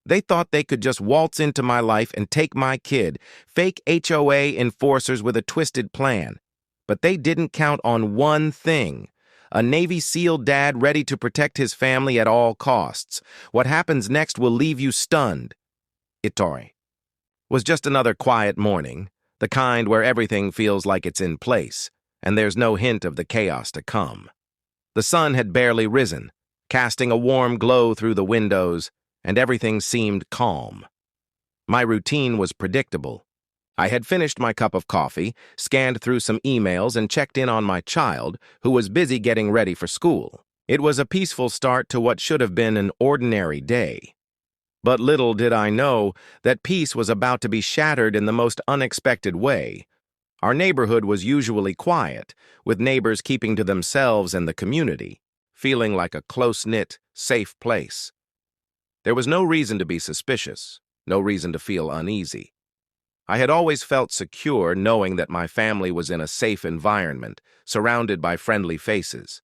They thought they could just waltz into my life and take my kid, fake HOA enforcers with a twisted plan. But they didn't count on one thing: a Navy SEAL dad ready to protect his family at all costs. What happens next will leave you stunned. It was just another quiet morning, the kind where everything feels like it's in place, and there's no hint of the chaos to come. The sun had barely risen, casting a warm glow through the windows, and everything seemed calm. My routine was predictable. I had finished my cup of coffee, scanned through some emails, and checked in on my child, who was busy getting ready for school. It was a peaceful start to what should have been an ordinary day. But little did I know that peace was about to be shattered in the most unexpected way. Our neighborhood was usually quiet, with neighbors keeping to themselves and the community, feeling like a close-knit, safe place. There was no reason to be suspicious, no reason to feel uneasy. I had always felt secure knowing that my family was in a safe environment, surrounded by friendly faces.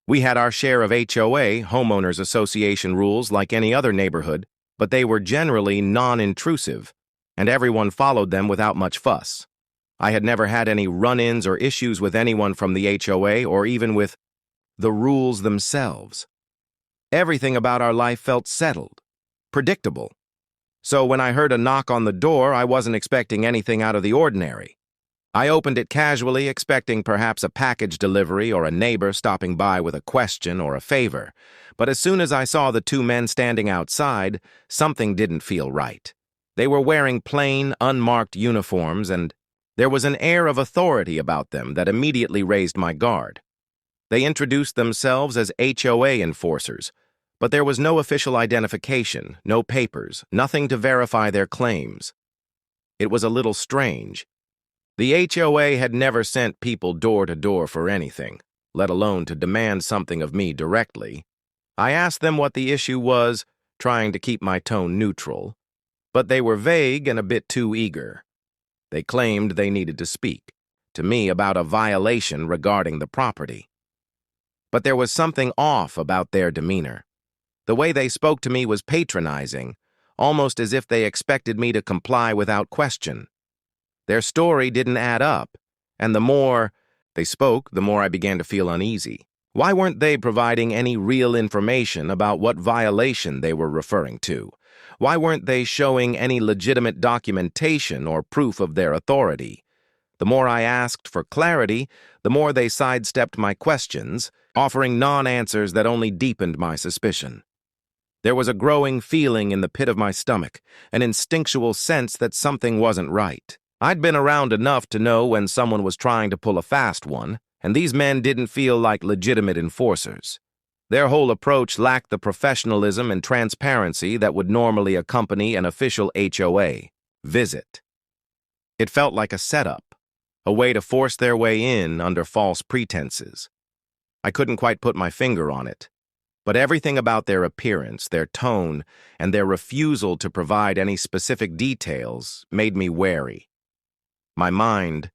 We had our share of HOA, homeowners association rules, like any other neighborhood, but they were generally non-intrusive, and everyone followed them without much fuss. I had never had any run-ins or issues with anyone from the HOA or even with the rules themselves. Everything about our life felt settled, predictable. So when I heard a knock on the door, I wasn't expecting anything out of the ordinary. I opened it casually, expecting perhaps a package delivery or a neighbor stopping by with a question or a favor. But as soon as I saw the two men standing outside, something didn't feel right. They were wearing plain, unmarked uniforms, and there was an air of authority about them that immediately raised my guard. They introduced themselves as HOA enforcers, but there was no official identification, no papers, nothing to verify their claims. It was a little strange. The HOA had never sent people door to door for anything, let alone to demand something of me directly. I asked them what the issue was, trying to keep my tone neutral, but they were vague and a bit too eager. They claimed they needed to speak to me about a violation regarding the property. But there was something off about their demeanor. The way they spoke to me was patronizing, almost as if they expected me to comply without question. Their story didn't add up, and the more they spoke, the more I began to feel uneasy. Why weren't they providing any real information about what violation they were referring to? Why weren't they showing any legitimate documentation or proof of their authority? The more I asked for clarity, the more they sidestepped my questions, offering non-answers that only deepened my suspicion. There was a growing feeling in the pit of my stomach, an instinctual sense that something wasn't right. I'd been around enough to know when someone was trying to pull a fast one, and these men didn't feel like legitimate enforcers. Their whole approach lacked the professionalism and transparency that would normally accompany an official HOA visit. It felt like a setup, a way to force their way in under false pretenses. I couldn't quite put my finger on it, but everything about their appearance, their tone, and their refusal to provide any specific details made me wary. My mind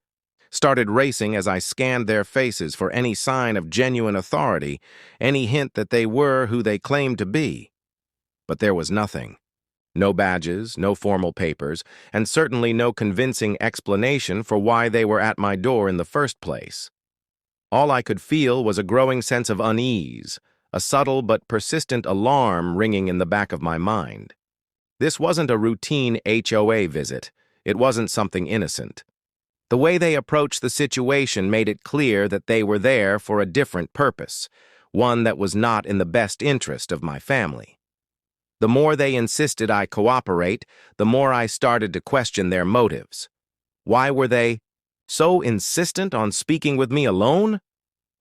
started racing as I scanned their faces for any sign of genuine authority, any hint that they were who they claimed to be. But there was nothing. No badges, no formal papers, and certainly no convincing explanation for why they were at my door in the first place. All I could feel was a growing sense of unease, a subtle but persistent alarm ringing in the back of my mind. This wasn't a routine HOA visit. It wasn't something innocent. The way they approached the situation made it clear that they were there for a different purpose, one that was not in the best interest of my family. The more they insisted I cooperate, the more I started to question their motives. Why were they so insistent on speaking with me alone?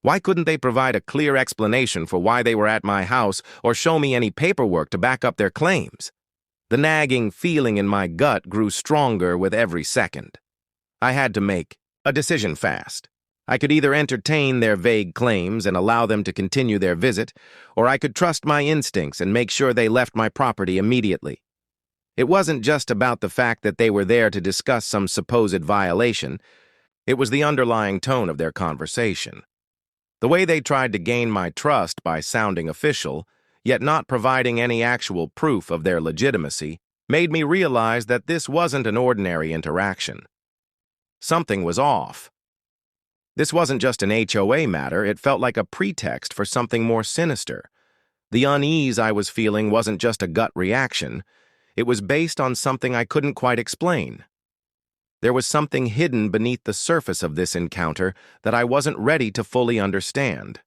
Why couldn't they provide a clear explanation for why they were at my house or show me any paperwork to back up their claims? The nagging feeling in my gut grew stronger with every second. I had to make a decision fast. I could either entertain their vague claims and allow them to continue their visit, or I could trust my instincts and make sure they left my property immediately. It wasn't just about the fact that they were there to discuss some supposed violation. It was the underlying tone of their conversation. The way they tried to gain my trust by sounding official, yet not providing any actual proof of their legitimacy, made me realize that this wasn't an ordinary interaction. Something was off. This wasn't just an HOA matter, it felt like a pretext for something more sinister. The unease I was feeling wasn't just a gut reaction, it was based on something I couldn't quite explain. There was something hidden beneath the surface of this encounter that I wasn't ready to fully understand.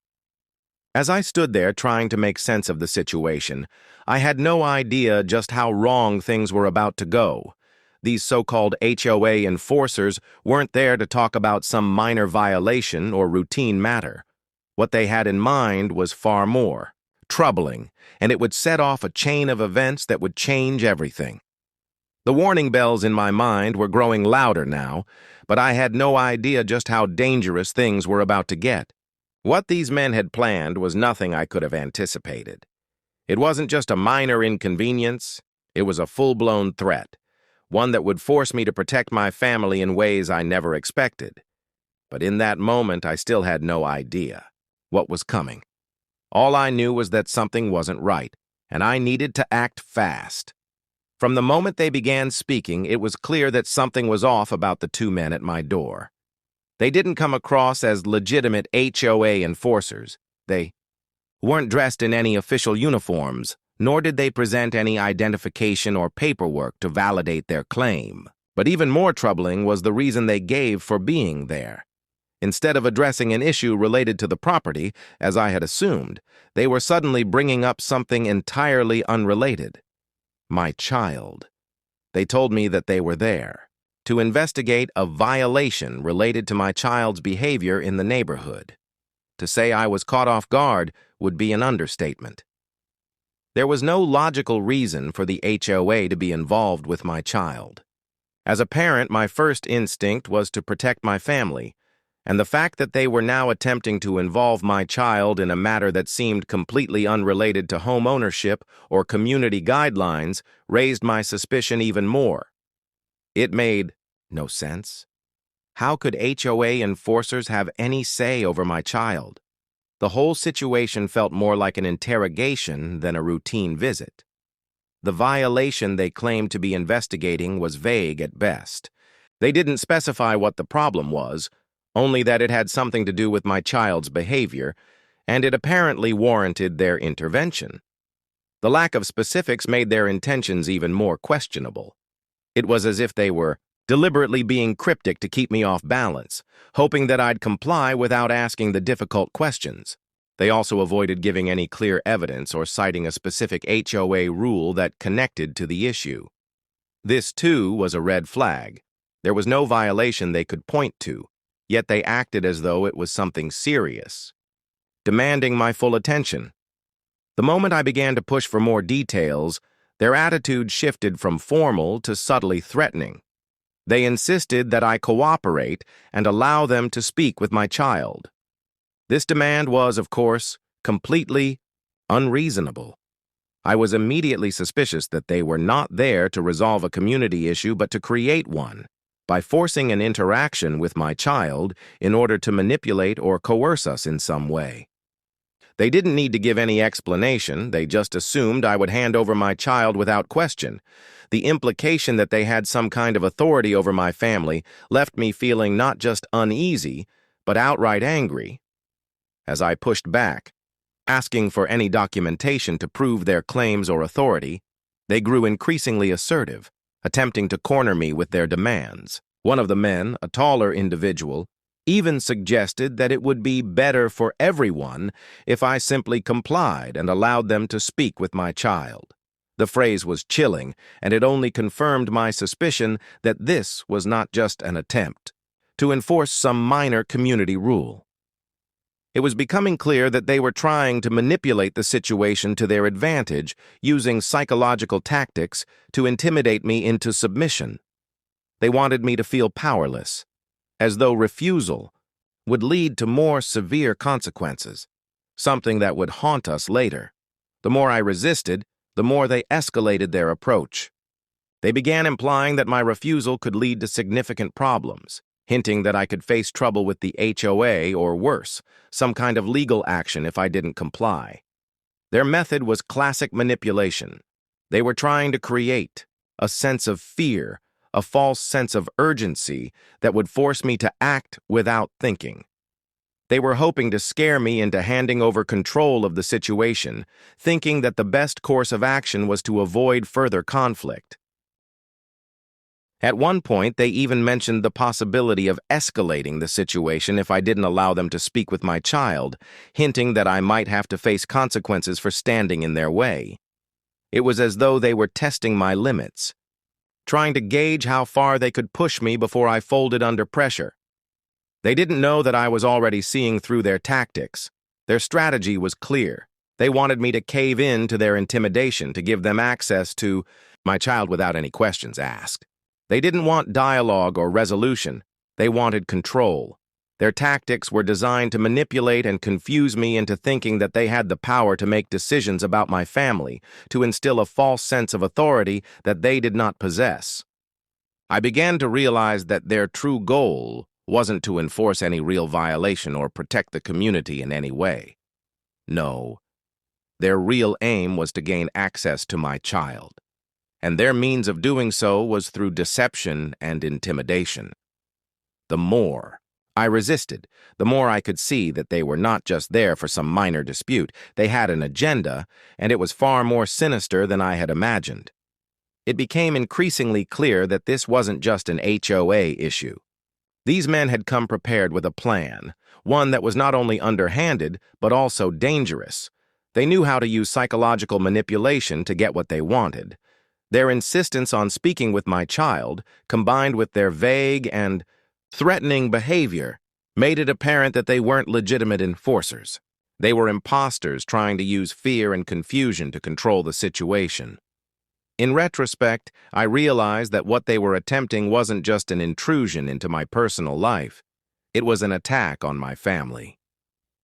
As I stood there trying to make sense of the situation, I had no idea just how wrong things were about to go. These so-called HOA enforcers weren't there to talk about some minor violation or routine matter. What they had in mind was far more, troubling, and it would set off a chain of events that would change everything. The warning bells in my mind were growing louder now, but I had no idea just how dangerous things were about to get. What these men had planned was nothing I could have anticipated. It wasn't just a minor inconvenience, it was a full-blown threat. One that would force me to protect my family in ways I never expected. But in that moment, I still had no idea what was coming. All I knew was that something wasn't right, and I needed to act fast. From the moment they began speaking, it was clear that something was off about the two men at my door. They didn't come across as legitimate HOA enforcers. They weren't dressed in any official uniforms, nor did they present any identification or paperwork to validate their claim. But even more troubling was the reason they gave for being there. Instead of addressing an issue related to the property, as I had assumed, they were suddenly bringing up something entirely unrelated. My child. They told me that they were there to investigate a violation related to my child's behavior in the neighborhood. To say I was caught off guard would be an understatement. There was no logical reason for the HOA to be involved with my child. As a parent, my first instinct was to protect my family, and the fact that they were now attempting to involve my child in a matter that seemed completely unrelated to home ownership or community guidelines raised my suspicion even more. It made no sense. How could HOA enforcers have any say over my child? The whole situation felt more like an interrogation than a routine visit. The violation they claimed to be investigating was vague at best. They didn't specify what the problem was, only that it had something to do with my child's behavior, and it apparently warranted their intervention. The lack of specifics made their intentions even more questionable. It was as if they were deliberately being cryptic to keep me off balance, hoping that I'd comply without asking the difficult questions. They also avoided giving any clear evidence or citing a specific HOA rule that connected to the issue. This, too, was a red flag. There was no violation they could point to, yet they acted as though it was something serious, demanding my full attention. The moment I began to push for more details, their attitude shifted from formal to subtly threatening. They insisted that I cooperate and allow them to speak with my child. This demand was, of course, completely unreasonable. I was immediately suspicious that they were not there to resolve a community issue but to create one, by forcing an interaction with my child in order to manipulate or coerce us in some way. They didn't need to give any explanation, they just assumed I would hand over my child without question. The implication that they had some kind of authority over my family left me feeling not just uneasy, but outright angry. As I pushed back, asking for any documentation to prove their claims or authority, they grew increasingly assertive, attempting to corner me with their demands. One of the men, a taller individual, even suggested that it would be better for everyone if I simply complied and allowed them to speak with my child. The phrase was chilling, and it only confirmed my suspicion that this was not just an attempt to enforce some minor community rule. It was becoming clear that they were trying to manipulate the situation to their advantage, using psychological tactics to intimidate me into submission. They wanted me to feel powerless, as though refusal would lead to more severe consequences, something that would haunt us later. The more I resisted, the more they escalated their approach. They began implying that my refusal could lead to significant problems, hinting that I could face trouble with the HOA or worse, some kind of legal action if I didn't comply. Their method was classic manipulation. They were trying to create a sense of fear, a false sense of urgency that would force me to act without thinking. They were hoping to scare me into handing over control of the situation, thinking that the best course of action was to avoid further conflict. At one point, they even mentioned the possibility of escalating the situation if I didn't allow them to speak with my child, hinting that I might have to face consequences for standing in their way. It was as though they were testing my limits, trying to gauge how far they could push me before I folded under pressure. They didn't know that I was already seeing through their tactics. Their strategy was clear. They wanted me to cave in to their intimidation, to give them access to my child without any questions asked. They didn't want dialogue or resolution. They wanted control. Their tactics were designed to manipulate and confuse me into thinking that they had the power to make decisions about my family, to instill a false sense of authority that they did not possess. I began to realize that their true goal wasn't to enforce any real violation or protect the community in any way. No, their real aim was to gain access to my child, and their means of doing so was through deception and intimidation. The more I resisted, the more I could see that they were not just there for some minor dispute. They had an agenda, and it was far more sinister than I had imagined. It became increasingly clear that this wasn't just an HOA issue. These men had come prepared with a plan, one that was not only underhanded, but also dangerous. They knew how to use psychological manipulation to get what they wanted. Their insistence on speaking with my child, combined with their vague and threatening behavior, made it apparent that they weren't legitimate enforcers. They were imposters trying to use fear and confusion to control the situation. In retrospect, I realized that what they were attempting wasn't just an intrusion into my personal life. It was an attack on my family.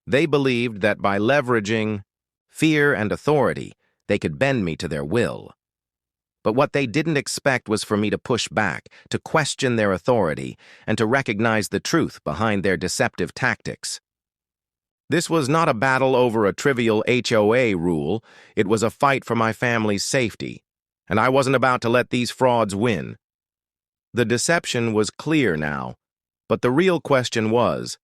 They believed that by leveraging fear and authority, they could bend me to their will. But what they didn't expect was for me to push back, to question their authority, and to recognize the truth behind their deceptive tactics. This was not a battle over a trivial HOA rule. It was a fight for my family's safety, and I wasn't about to let these frauds win. The deception was clear now, but the real question was,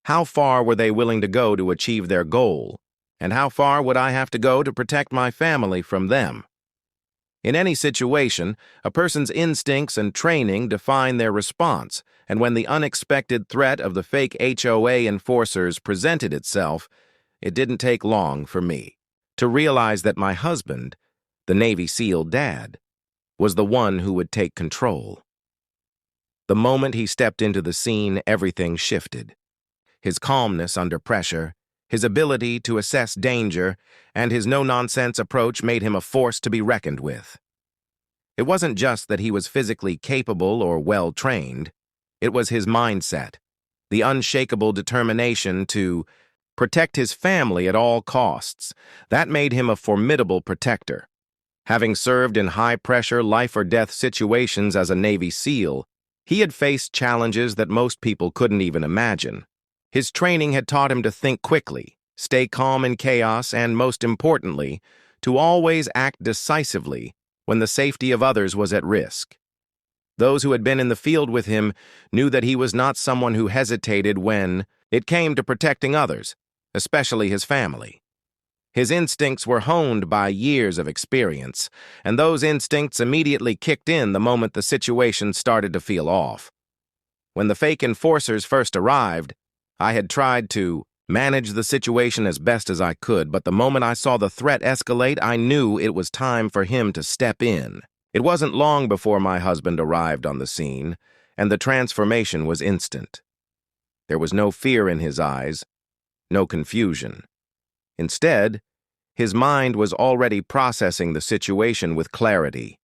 how far were they willing to go to achieve their goal, and how far would I have to go to protect my family from them? In any situation, a person's instincts and training define their response, and when the unexpected threat of the fake HOA enforcers presented itself, it didn't take long for me to realize that my husband, the Navy SEAL dad, was the one who would take control. The moment he stepped into the scene, everything shifted. His calmness under pressure, his ability to assess danger, and his no-nonsense approach made him a force to be reckoned with. It wasn't just that he was physically capable or well-trained. It was his mindset, the unshakable determination to protect his family at all costs. That made him a formidable protector. Having served in high-pressure, life-or-death situations as a Navy SEAL, he had faced challenges that most people couldn't even imagine. His training had taught him to think quickly, stay calm in chaos, and, most importantly, to always act decisively when the safety of others was at risk. Those who had been in the field with him knew that he was not someone who hesitated when it came to protecting others, especially his family. His instincts were honed by years of experience, and those instincts immediately kicked in the moment the situation started to feel off. When the fake enforcers first arrived, I had tried to manage the situation as best as I could, but the moment I saw the threat escalate, I knew it was time for him to step in. It wasn't long before my husband arrived on the scene, and the transformation was instant. There was no fear in his eyes, no confusion. Instead, his mind was already processing the situation with clarity,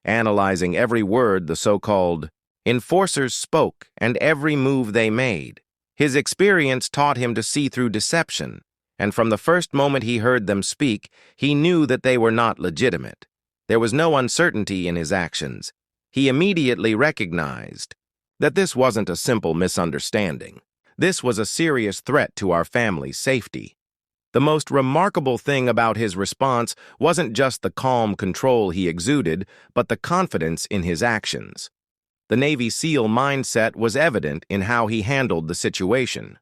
analyzing every word the so-called enforcers spoke and every move they made. His experience taught him to see through deception, and from the first moment he heard them speak, he knew that they were not legitimate. There was no uncertainty in his actions. He immediately recognized that this wasn't a simple misunderstanding. This was a serious threat to our family's safety. The most remarkable thing about his response wasn't just the calm control he exuded, but the confidence in his actions. The Navy SEAL mindset was evident in how he handled the situation.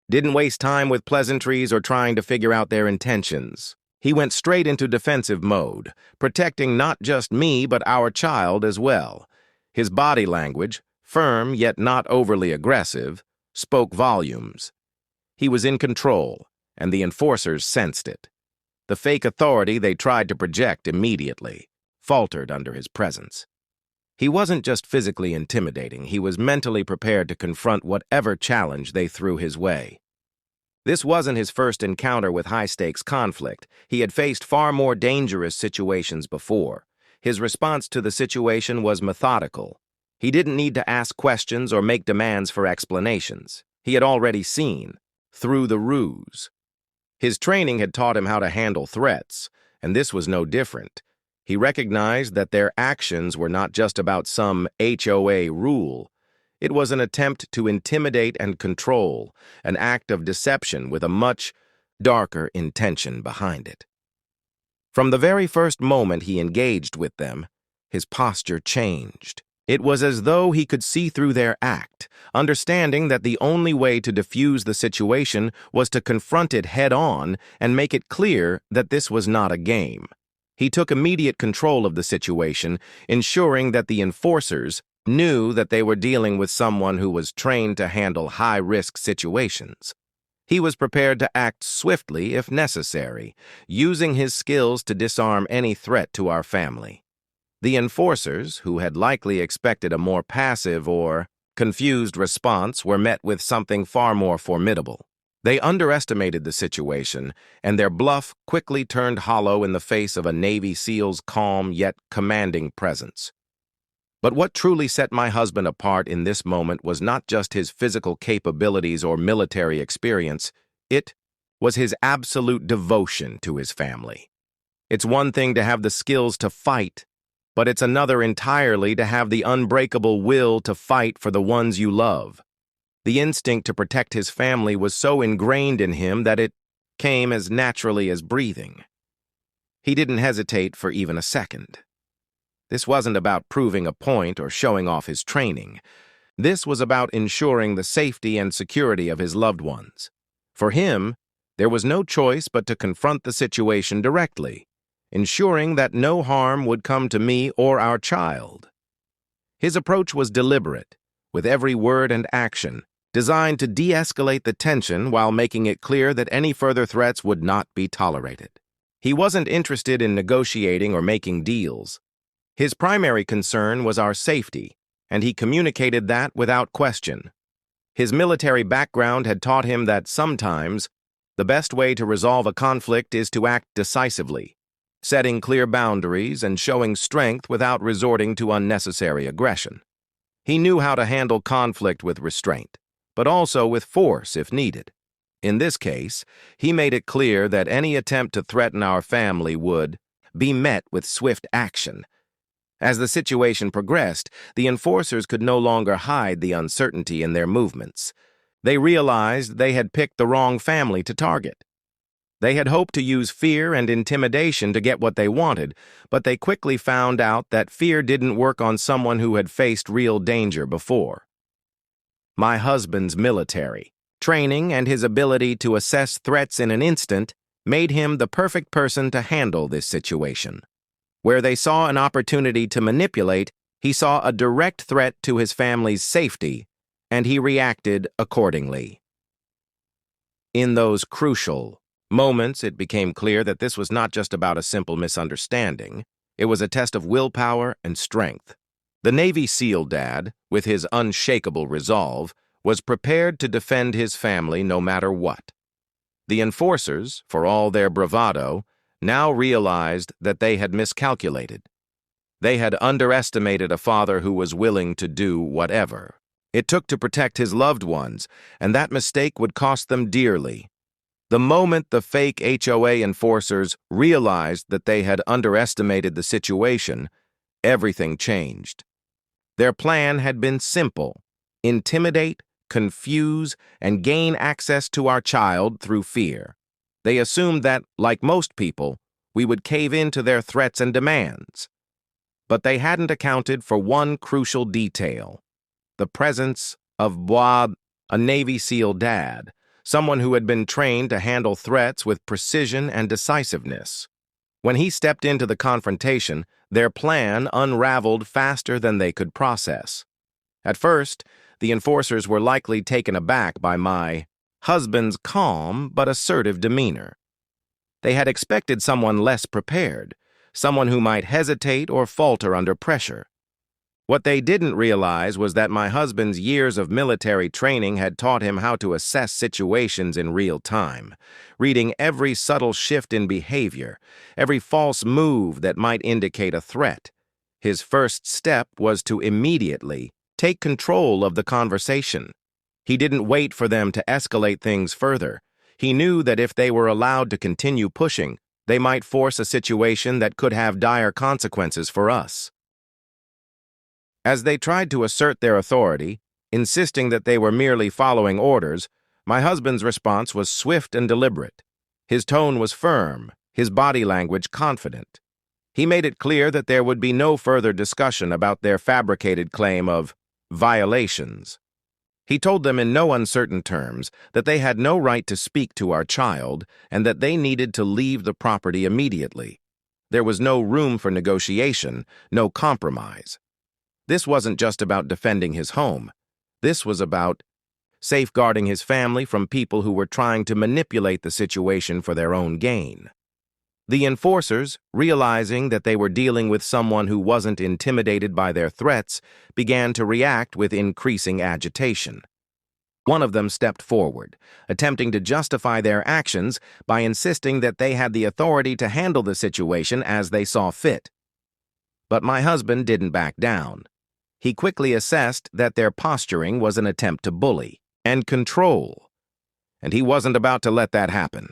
Didn't waste time with pleasantries or trying to figure out their intentions. He went straight into defensive mode, protecting not just me but our child as well. His body language, firm yet not overly aggressive, spoke volumes. He was in control, and the enforcers sensed it. The fake authority they tried to project immediately faltered under his presence. He wasn't just physically intimidating, he was mentally prepared to confront whatever challenge they threw his way. This wasn't his first encounter with high-stakes conflict. He had faced far more dangerous situations before. His response to the situation was methodical. He didn't need to ask questions or make demands for explanations. He had already seen through the ruse. His training had taught him how to handle threats, and this was no different. He recognized that their actions were not just about some HOA rule. It was an attempt to intimidate and control, an act of deception with a much darker intention behind it. From the very first moment he engaged with them, his posture changed. It was as though he could see through their act, understanding that the only way to defuse the situation was to confront it head-on and make it clear that this was not a game. He took immediate control of the situation, ensuring that the enforcers knew that they were dealing with someone who was trained to handle high-risk situations. He was prepared to act swiftly if necessary, using his skills to disarm any threat to our family. The enforcers, who had likely expected a more passive or confused response, were met with something far more formidable. They underestimated the situation, and their bluff quickly turned hollow in the face of a Navy SEAL's calm yet commanding presence. But what truly set my husband apart in this moment was not just his physical capabilities or military experience, it was his absolute devotion to his family. It's one thing to have the skills to fight, but it's another entirely to have the unbreakable will to fight for the ones you love. The instinct to protect his family was so ingrained in him that it came as naturally as breathing. He didn't hesitate for even a second. This wasn't about proving a point or showing off his training. This was about ensuring the safety and security of his loved ones. For him, there was no choice but to confront the situation directly, ensuring that no harm would come to me or our child. His approach was deliberate, with every word and action, designed to de-escalate the tension while making it clear that any further threats would not be tolerated. He wasn't interested in negotiating or making deals. His primary concern was our safety, and he communicated that without question. His military background had taught him that sometimes the best way to resolve a conflict is to act decisively, setting clear boundaries and showing strength without resorting to unnecessary aggression. He knew how to handle conflict with restraint, but also with force if needed. In this case, he made it clear that any attempt to threaten our family would be met with swift action. As the situation progressed, the enforcers could no longer hide the uncertainty in their movements. They realized they had picked the wrong family to target. They had hoped to use fear and intimidation to get what they wanted, but they quickly found out that fear didn't work on someone who had faced real danger before. My husband's military training and his ability to assess threats in an instant made him the perfect person to handle this situation. Where they saw an opportunity to manipulate, he saw a direct threat to his family's safety, and he reacted accordingly. In those crucial moments, it became clear that this was not just about a simple misunderstanding. It was a test of willpower and strength. The Navy SEAL dad, with his unshakable resolve, was prepared to defend his family no matter what. The enforcers, for all their bravado, now realized that they had miscalculated. They had underestimated a father who was willing to do whatever it took to protect his loved ones, and that mistake would cost them dearly. The moment the fake HOA enforcers realized that they had underestimated the situation, everything changed. Their plan had been simple: intimidate, confuse, and gain access to our child through fear. They assumed that, like most people, we would cave in to their threats and demands. But they hadn't accounted for one crucial detail: the presence of Boab, a Navy SEAL dad, someone who had been trained to handle threats with precision and decisiveness. When he stepped into the confrontation, their plan unraveled faster than they could process. At first, the enforcers were likely taken aback by my husband's calm but assertive demeanor. They had expected someone less prepared, someone who might hesitate or falter under pressure. What they didn't realize was that my husband's years of military training had taught him how to assess situations in real time, reading every subtle shift in behavior, every false move that might indicate a threat. His first step was to immediately take control of the conversation. He didn't wait for them to escalate things further. He knew that if they were allowed to continue pushing, they might force a situation that could have dire consequences for us. As they tried to assert their authority, insisting that they were merely following orders, my husband's response was swift and deliberate. His tone was firm, his body language confident. He made it clear that there would be no further discussion about their fabricated claim of violations. He told them in no uncertain terms that they had no right to speak to our child and that they needed to leave the property immediately. There was no room for negotiation, no compromise. This wasn't just about defending his home. This was about safeguarding his family from people who were trying to manipulate the situation for their own gain. The enforcers, realizing that they were dealing with someone who wasn't intimidated by their threats, began to react with increasing agitation. One of them stepped forward, attempting to justify their actions by insisting that they had the authority to handle the situation as they saw fit. But my husband didn't back down. He quickly assessed that their posturing was an attempt to bully and control, and he wasn't about to let that happen.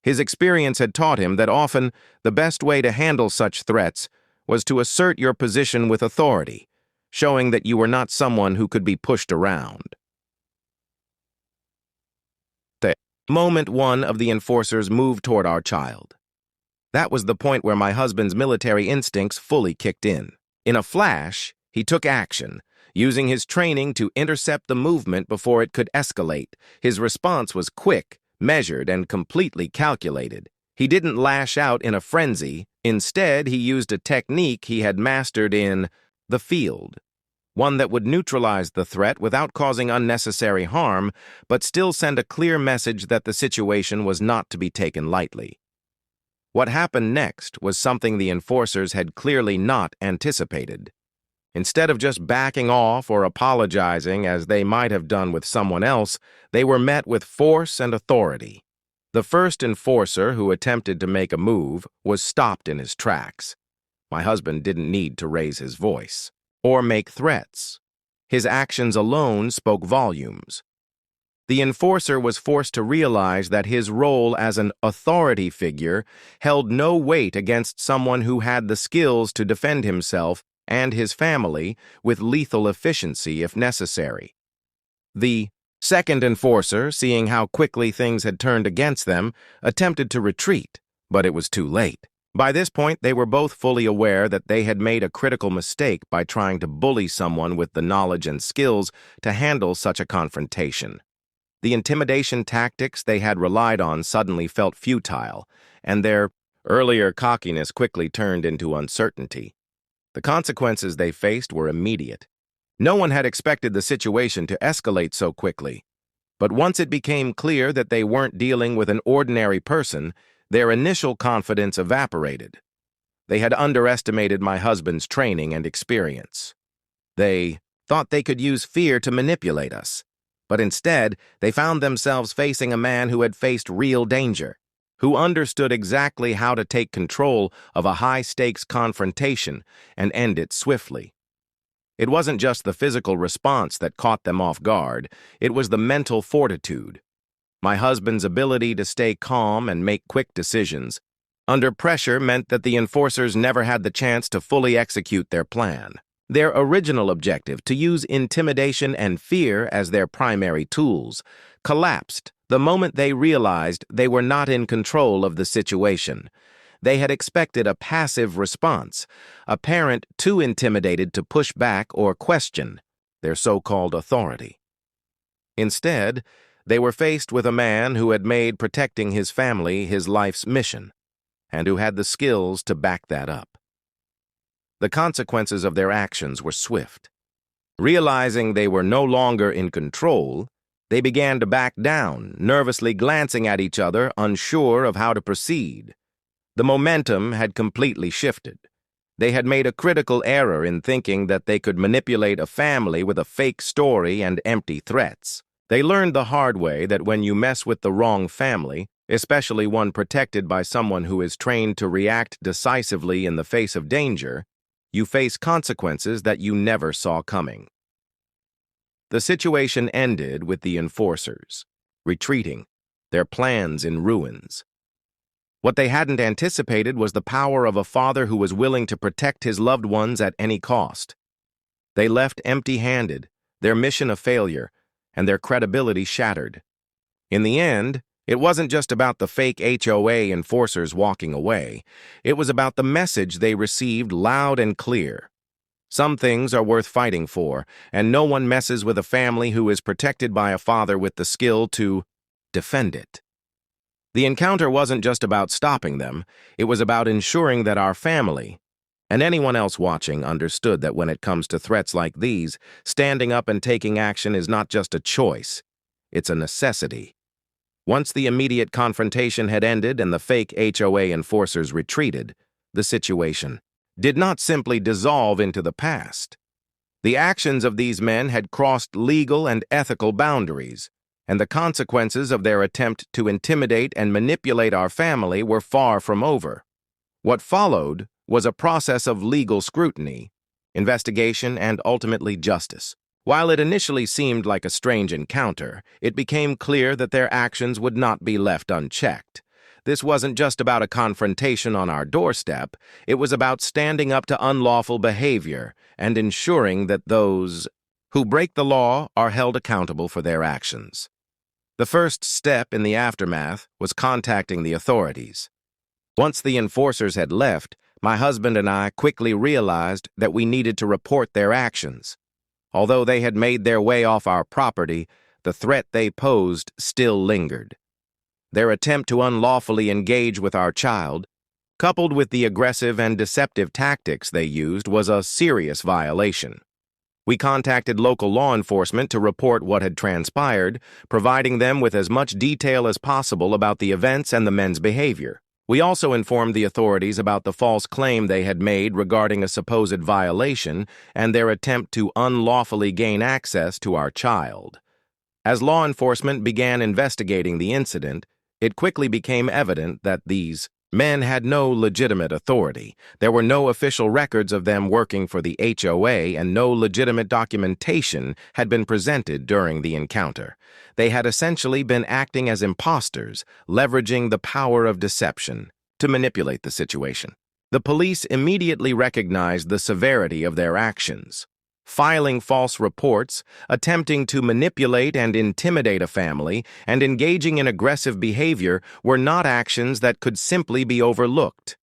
His experience had taught him that often the best way to handle such threats was to assert your position with authority, showing that you were not someone who could be pushed around. Moment one of the enforcers moved toward our child. That was the point where my husband's military instincts fully kicked in. In a flash, he took action, using his training to intercept the movement before it could escalate. His response was quick, measured, and completely calculated. He didn't lash out in a frenzy. Instead, he used a technique he had mastered in the field, one that would neutralize the threat without causing unnecessary harm, but still send a clear message that the situation was not to be taken lightly. What happened next was something the enforcers had clearly not anticipated. Instead of just backing off or apologizing as they might have done with someone else, they were met with force and authority. The first enforcer who attempted to make a move was stopped in his tracks. My husband didn't need to raise his voice or make threats. His actions alone spoke volumes. The enforcer was forced to realize that his role as an authority figure held no weight against someone who had the skills to defend himself and his family with lethal efficiency if necessary. The second enforcer, seeing how quickly things had turned against them, attempted to retreat, but it was too late. By this point, they were both fully aware that they had made a critical mistake by trying to bully someone with the knowledge and skills to handle such a confrontation. The intimidation tactics they had relied on suddenly felt futile, and their earlier cockiness quickly turned into uncertainty. The consequences they faced were immediate. No one had expected the situation to escalate so quickly. But once it became clear that they weren't dealing with an ordinary person, their initial confidence evaporated. They had underestimated my husband's training and experience. They thought they could use fear to manipulate us. But instead, they found themselves facing a man who had faced real danger, who understood exactly how to take control of a high-stakes confrontation and end it swiftly. It wasn't just the physical response that caught them off guard, it was the mental fortitude. My husband's ability to stay calm and make quick decisions under pressure meant that the enforcers never had the chance to fully execute their plan. Their original objective, to use intimidation and fear as their primary tools, collapsed The moment they realized they were not in control of the situation, they had expected a passive response, a parent too intimidated to push back or question their so-called authority. Instead, they were faced with a man who had made protecting his family his life's mission, and who had the skills to back that up. The consequences of their actions were swift. Realizing they were no longer in control, they began to back down, nervously glancing at each other, unsure of how to proceed. The momentum had completely shifted. They had made a critical error in thinking that they could manipulate a family with a fake story and empty threats. They learned the hard way that when you mess with the wrong family, especially one protected by someone who is trained to react decisively in the face of danger, you face consequences that you never saw coming. The situation ended with the enforcers retreating, their plans in ruins. What they hadn't anticipated was the power of a father who was willing to protect his loved ones at any cost. They left empty-handed, their mission a failure, and their credibility shattered. In the end, it wasn't just about the fake HOA enforcers walking away. It was about the message they received loud and clear. Some things are worth fighting for, and no one messes with a family who is protected by a father with the skill to defend it. The encounter wasn't just about stopping them, it was about ensuring that our family, and anyone else watching, understood that when it comes to threats like these, standing up and taking action is not just a choice, it's a necessity. Once the immediate confrontation had ended and the fake HOA enforcers retreated, the situation did not simply dissolve into the past. The actions of these men had crossed legal and ethical boundaries, and the consequences of their attempt to intimidate and manipulate our family were far from over. What followed was a process of legal scrutiny, investigation, and ultimately justice. While it initially seemed like a strange encounter, it became clear that their actions would not be left unchecked. This wasn't just about a confrontation on our doorstep, it was about standing up to unlawful behavior and ensuring that those who break the law are held accountable for their actions. The first step in the aftermath was contacting the authorities. Once the enforcers had left, my husband and I quickly realized that we needed to report their actions. Although they had made their way off our property, the threat they posed still lingered. Their attempt to unlawfully engage with our child, coupled with the aggressive and deceptive tactics they used, was a serious violation. We contacted local law enforcement to report what had transpired, providing them with as much detail as possible about the events and the men's behavior. We also informed the authorities about the false claim they had made regarding a supposed violation and their attempt to unlawfully gain access to our child. As law enforcement began investigating the incident, it quickly became evident that these men had no legitimate authority. There were no official records of them working for the HOA, and no legitimate documentation had been presented during the encounter. They had essentially been acting as imposters, leveraging the power of deception to manipulate the situation. The police immediately recognized the severity of their actions. Filing false reports, attempting to manipulate and intimidate a family, and engaging in aggressive behavior were not actions that could simply be overlooked.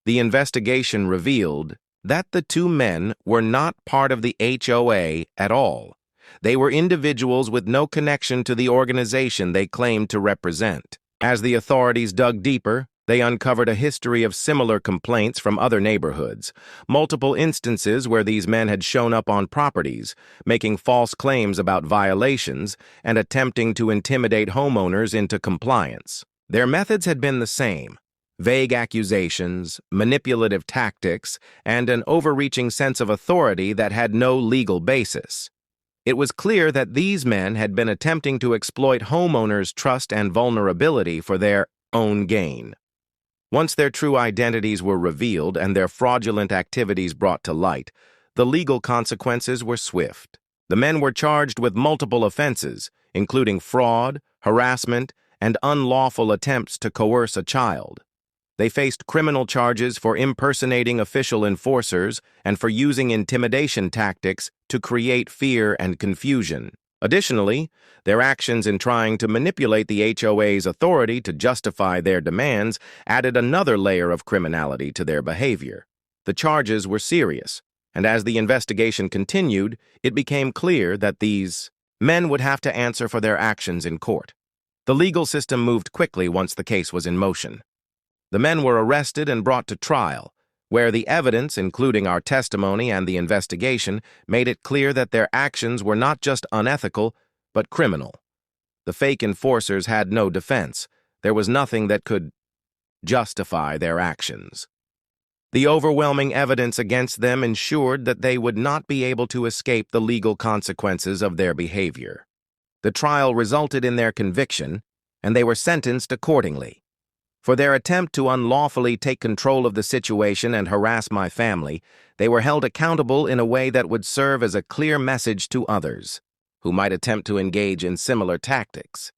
The investigation revealed that the two men were not part of the HOA at all. They were individuals with no connection to the organization they claimed to represent. As the authorities dug deeper, they uncovered a history of similar complaints from other neighborhoods, multiple instances where these men had shown up on properties, making false claims about violations and attempting to intimidate homeowners into compliance. Their methods had been the same: vague accusations, manipulative tactics, and an overreaching sense of authority that had no legal basis. It was clear that these men had been attempting to exploit homeowners' trust and vulnerability for their own gain. Once their true identities were revealed and their fraudulent activities brought to light, the legal consequences were swift. The men were charged with multiple offenses, including fraud, harassment, and unlawful attempts to coerce a child. They faced criminal charges for impersonating official enforcers and for using intimidation tactics to create fear and confusion. Additionally, their actions in trying to manipulate the HOA's authority to justify their demands added another layer of criminality to their behavior. The charges were serious, and as the investigation continued, it became clear that these men would have to answer for their actions in court. The legal system moved quickly once the case was in motion. The men were arrested and brought to trial, where the evidence, including our testimony and the investigation, made it clear that their actions were not just unethical, but criminal. The fake enforcers had no defense. There was nothing that could justify their actions. The overwhelming evidence against them ensured that they would not be able to escape the legal consequences of their behavior. The trial resulted in their conviction, and they were sentenced accordingly. For their attempt to unlawfully take control of the situation and harass my family, they were held accountable in a way that would serve as a clear message to others who might attempt to engage in similar tactics.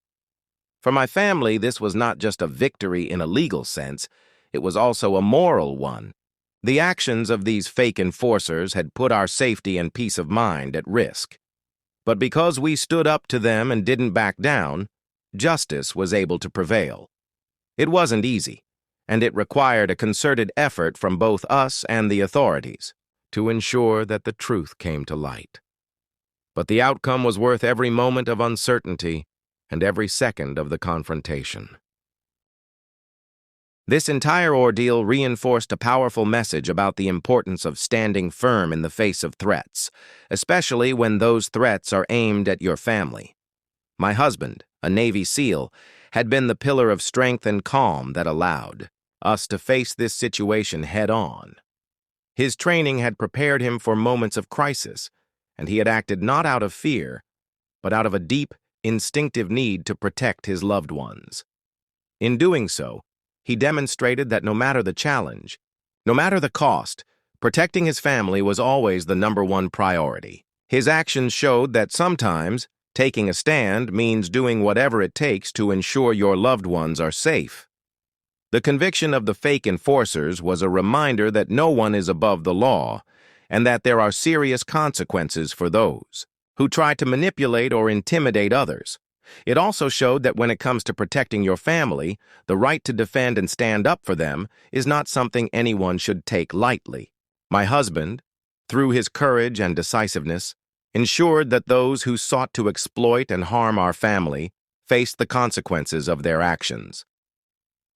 For my family, this was not just a victory in a legal sense, it was also a moral one. The actions of these fake enforcers had put our safety and peace of mind at risk. But because we stood up to them and didn't back down, justice was able to prevail. It wasn't easy, and it required a concerted effort from both us and the authorities to ensure that the truth came to light. But the outcome was worth every moment of uncertainty and every second of the confrontation. This entire ordeal reinforced a powerful message about the importance of standing firm in the face of threats, especially when those threats are aimed at your family. My husband, a Navy SEAL, had been the pillar of strength and calm that allowed us to face this situation head-on. His training had prepared him for moments of crisis, and he had acted not out of fear, but out of a deep, instinctive need to protect his loved ones. In doing so, he demonstrated that no matter the challenge, no matter the cost, protecting his family was always the #1 priority. His actions showed that sometimes taking a stand means doing whatever it takes to ensure your loved ones are safe. The conviction of the fake enforcers was a reminder that no one is above the law, and that there are serious consequences for those who try to manipulate or intimidate others. It also showed that when it comes to protecting your family, the right to defend and stand up for them is not something anyone should take lightly. My husband, through his courage and decisiveness, ensured that those who sought to exploit and harm our family faced the consequences of their actions.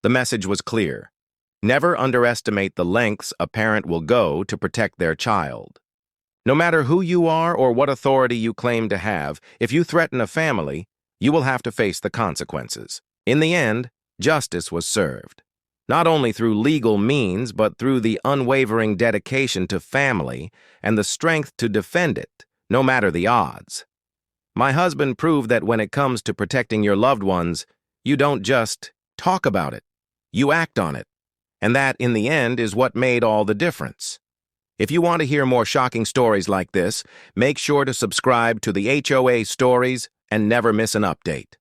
The message was clear. Never underestimate the lengths a parent will go to protect their child. No matter who you are or what authority you claim to have, if you threaten a family, you will have to face the consequences. In the end, justice was served, not only through legal means, but through the unwavering dedication to family and the strength to defend it, no matter the odds. My husband proved that when it comes to protecting your loved ones, you don't just talk about it, you act on it. And that, in the end, is what made all the difference. If you want to hear more shocking stories like this, make sure to subscribe to the HOA Stories and never miss an update.